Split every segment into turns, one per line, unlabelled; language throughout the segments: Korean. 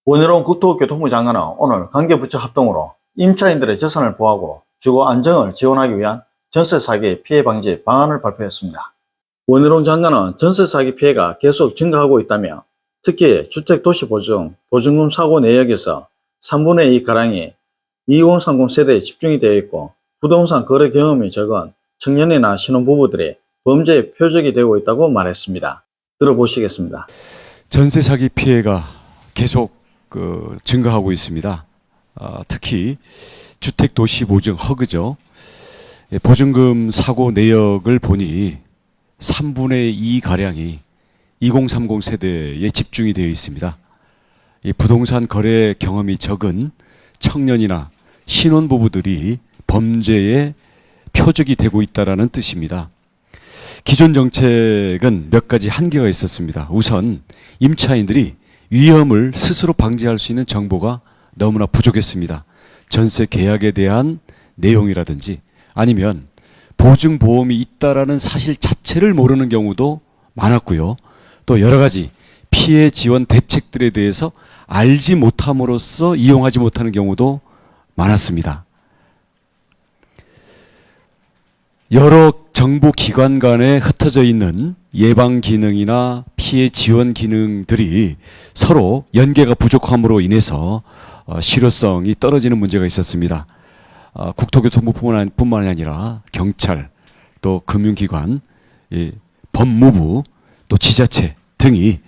원희룡 국토교통부 장관은 오늘 관계부처 합동으로 임차인들의 재산을 보호하고 주거 안정을 지원하기 위한 전세 사기 피해 방지 방안을 발표했습니다. 원희룡 장관은 전세 사기 피해가 계속 증가하고 있다며 특히 주택도시보증, 보증금 사고 내역에서 3분의 2가량이 2030 세대에 집중이 되어 있고 부동산 거래 경험이 적은 청년이나 신혼부부들이 범죄의 표적이 되고 있다고 말했습니다. 들어보시겠습니다.
전세 사기 피해가 계속 증가하고 있습니다. 특히 주택도시보증 허그죠. 보증금 사고 내역을 보니 3분의 2가량이 2030 세대에 집중이 되어 있습니다. 이 부동산 거래 경험이 적은 청년이나 신혼부부들이 범죄의 표적이 되고 있다는 뜻입니다. 기존 정책은 몇 가지 한계가 있었습니다. 우선 임차인들이 위험을 스스로 방지할 수 있는 정보가 너무나 부족했습니다. 전세 계약에 대한 내용이라든지 아니면 보증보험이 있다라는 사실 자체를 모르는 경우도 많았고요. 또 여러 가지 피해 지원 대책들에 대해서 알지 못함으로써 이용하지 못하는 경우도 많았습니다. 여러 정보기관 간에 흩어져 있는 예방 기능이나 피해 지원 기능들이 서로 연계가 부족함으로 인해서 실효성이 떨어지는 문제가 있었습니다. 국토교통부뿐만 아니라 경찰, 또 금융기관, 법무부, 또 지자체 등이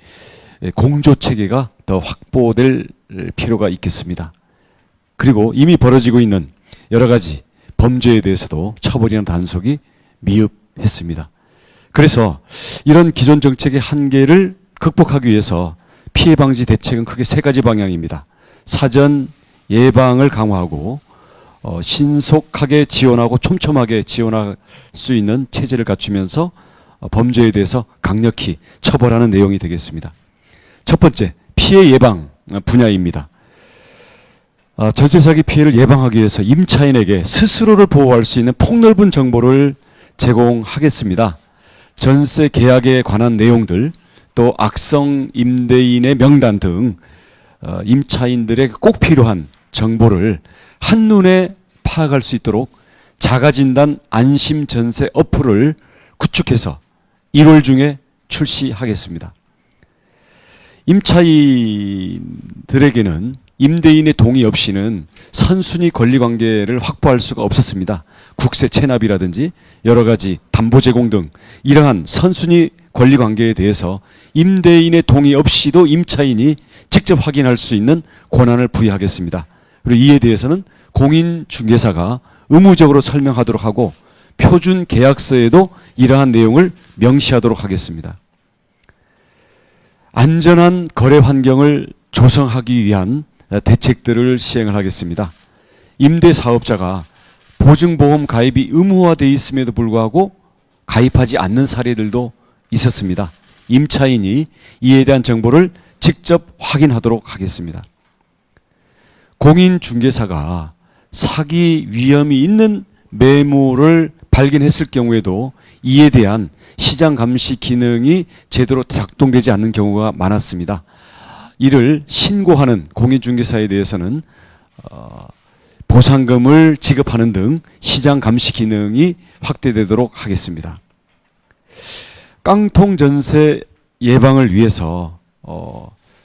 공조체계가 더 확보될 필요가 있겠습니다. 그리고 이미 벌어지고 있는 여러 가지 범죄에 대해서도 처벌이나 단속이 미흡했습니다. 그래서 이런 기존 정책의 한계를 극복하기 위해서 피해 방지 대책은 크게 세 가지 방향입니다. 사전 예방을 강화하고 신속하게 지원하고 촘촘하게 지원할 수 있는 체제를 갖추면서 범죄에 대해서 강력히 처벌하는 내용이 되겠습니다. 첫 번째, 피해 예방 분야입니다. 전세 사기 피해를 예방하기 위해서 임차인에게 스스로를 보호할 수 있는 폭넓은 정보를 제공하겠습니다. 전세 계약에 관한 내용들, 또 악성 임대인의 명단 등 임차인들에게 꼭 필요한 정보를 한눈에 파악할 수 있도록 자가진단 안심전세 어플을 구축해서 1월 중에 출시하겠습니다. 임차인들에게는 임대인의 동의 없이는 선순위 권리관계를 확보할 수가 없었습니다. 국세 체납이라든지 여러 가지 담보 제공 등 이러한 선순위 권리관계에 대해서 임대인의 동의 없이도 임차인이 직접 확인할 수 있는 권한을 부여하겠습니다. 그리고 이에 대해서는 공인중개사가 의무적으로 설명하도록 하고 표준 계약서에도 이러한 내용을 명시하도록 하겠습니다. 안전한 거래 환경을 조성하기 위한 대책들을 시행을 하겠습니다. 임대사업자가 보증보험 가입이 의무화되어 있음에도 불구하고 가입하지 않는 사례들도 있었습니다. 임차인이 이에 대한 정보를 직접 확인하도록 하겠습니다. 공인중개사가 사기 위험이 있는 매물을 발견했을 경우에도 이에 대한 시장 감시 기능이 제대로 작동되지 않는 경우가 많았습니다. 이를 신고하는 공인중개사에 대해서는 보상금을 지급하는 등 시장 감시 기능이 확대되도록 하겠습니다. 깡통 전세 예방을 위해서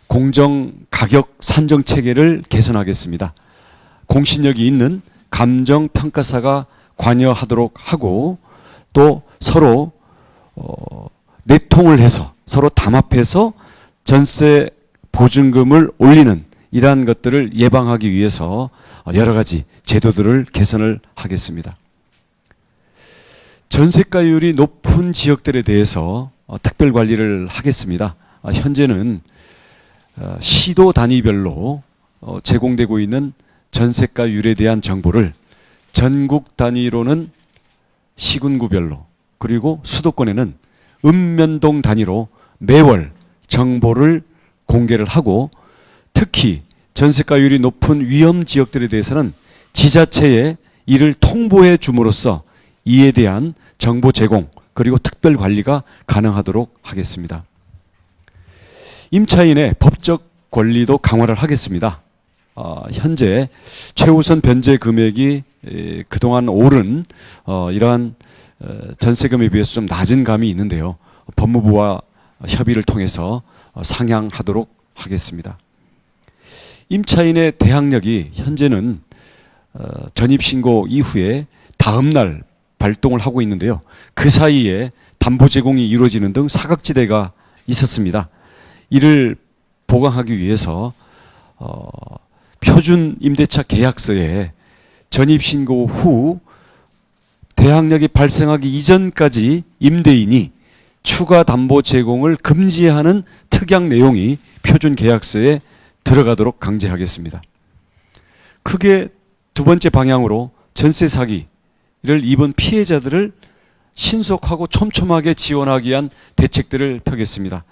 공정 가격 산정 체계를 개선하겠습니다. 공신력이 있는 감정평가사가 관여하도록 하고 또 서로 내통을 해서 서로 담합해서 전세 보증금을 올리는 이러한 것들을 예방하기 위해서 여러 가지 제도들을 개선을 하겠습니다. 전세가율이 높은 지역들에 대해서 특별 관리를 하겠습니다. 현재는 시도 단위별로 제공되고 있는 전세가율에 대한 정보를 전국 단위로는 시군구별로 그리고 수도권에는 읍면동 단위로 매월 정보를 공개를 하고 특히 전세가율이 높은 위험 지역들에 대해서는 지자체에 이를 통보해 줌으로써 이에 대한 정보 제공 그리고 특별 관리가 가능하도록 하겠습니다. 임차인의 법적 권리도 강화를 하겠습니다. 현재 최우선 변제 금액이 그동안 오른 이러한 전세금에 비해서 좀 낮은 감이 있는데요. 법무부와 협의를 통해서 상향하도록 하겠습니다. 임차인의 대항력이 현재는 전입신고 이후에 다음날 발동을 하고 있는데요. 그 사이에 담보 제공이 이루어지는 등 사각지대가 있었습니다. 이를 보강하기 위해서 표준 임대차 계약서에 전입신고 후 대항력이 발생하기 이전까지 임대인이 추가 담보 제공을 금지하는 특약 내용이 표준 계약서에 들어가도록 강제하겠습니다. 크게 두 번째 방향으로 전세 사기를 입은 피해자들을 신속하고 촘촘하게 지원하기 위한 대책들을 펴겠습니다.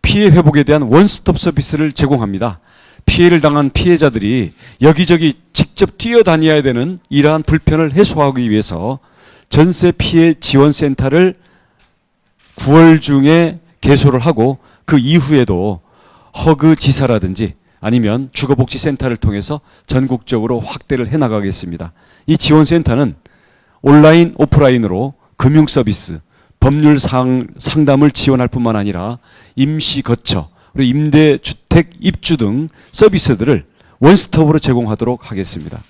피해 회복에 대한 원스톱 서비스를 제공합니다. 피해를 당한 피해자들이 여기저기 직접 뛰어다녀야 되는 이러한 불편을 해소하기 위해서 전세 피해 지원센터를 9월 중에 개소를 하고 그 이후에도 허그지사라든지 아니면 주거복지센터를 통해서 전국적으로 확대를 해나가겠습니다. 이 지원센터는 온라인, 오프라인으로 금융서비스, 법률 상담을 지원할 뿐만 아니라 임시거처, 그리고 임대주택 입주 등 서비스들을 원스톱으로 제공하도록 하겠습니다.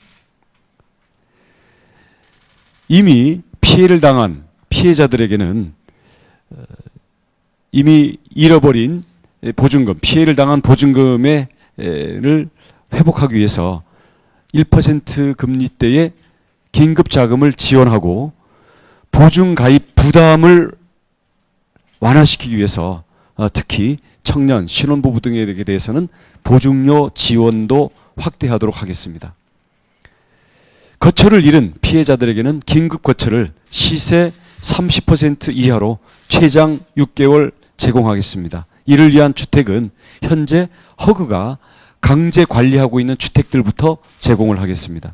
이미 피해를 당한 피해자들에게는 이미 잃어버린 보증금, 피해를 당한 보증금을 회복하기 위해서 1% 금리대의 긴급 자금을 지원하고 보증 가입 부담을 완화시키기 위해서 특히 청년, 신혼부부 등에 대해서는 보증료 지원도 확대하도록 하겠습니다. 거처를 잃은 피해자들에게는 긴급 거처를 시세 30% 이하로 최장 6개월 제공하겠습니다. 이를 위한 주택은 현재 허그가 강제 관리하고 있는 주택들부터 제공을 하겠습니다.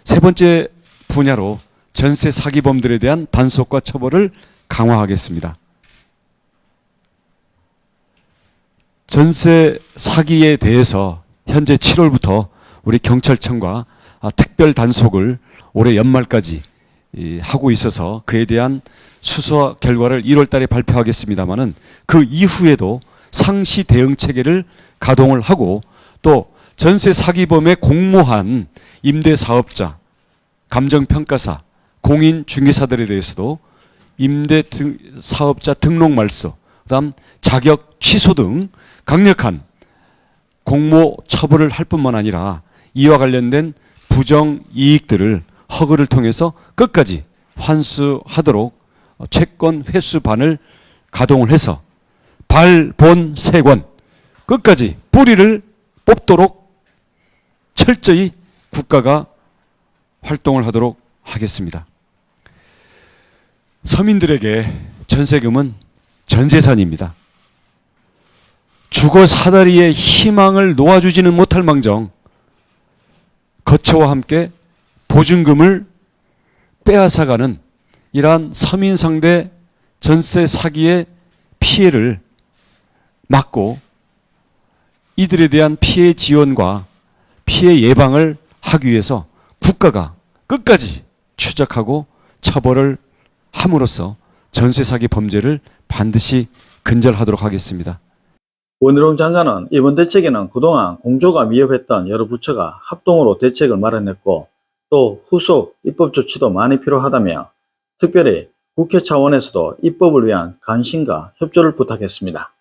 세 번째 분야로 전세 사기범들에 대한 단속과 처벌을 강화하겠습니다. 전세 사기에 대해서 현재 7월부터 우리 경찰청과 특별 단속을 올해 연말까지 하고 있어서 그에 대한 수사 결과를 1월 달에 발표하겠습니다마는 그 이후에도 상시 대응 체계를 가동을 하고 또 전세 사기범에 공모한 임대사업자, 감정평가사, 공인중개사들에 대해서도 임대사업자 등록 말소, 그다음 자격 취소 등 강력한 공모 처벌을 할 뿐만 아니라 이와 관련된 부정 이익들을 허그를 통해서 끝까지 환수하도록 채권 회수반을 가동을 해서 발본 세권 끝까지 뿌리를 뽑도록 철저히 국가가 활동을 하도록 하겠습니다. 서민들에게 전세금은 전 재산입니다. 주거 사다리에 희망을 놓아주지는 못할 망정 거처와 함께 보증금을 빼앗아가는 이러한 서민 상대 전세 사기의 피해를 막고 이들에 대한 피해 지원과 피해 예방을 하기 위해서 국가가 끝까지 추적하고 처벌을 함으로써 전세 사기 범죄를 반드시 근절하도록 하겠습니다.
원희룡 장관은 이번 대책에는 그동안 공조가 미흡했던 여러 부처가 합동으로 대책을 마련했고 또 후속 입법 조치도 많이 필요하다며 특별히 국회 차원에서도 입법을 위한 관심과 협조를 부탁했습니다.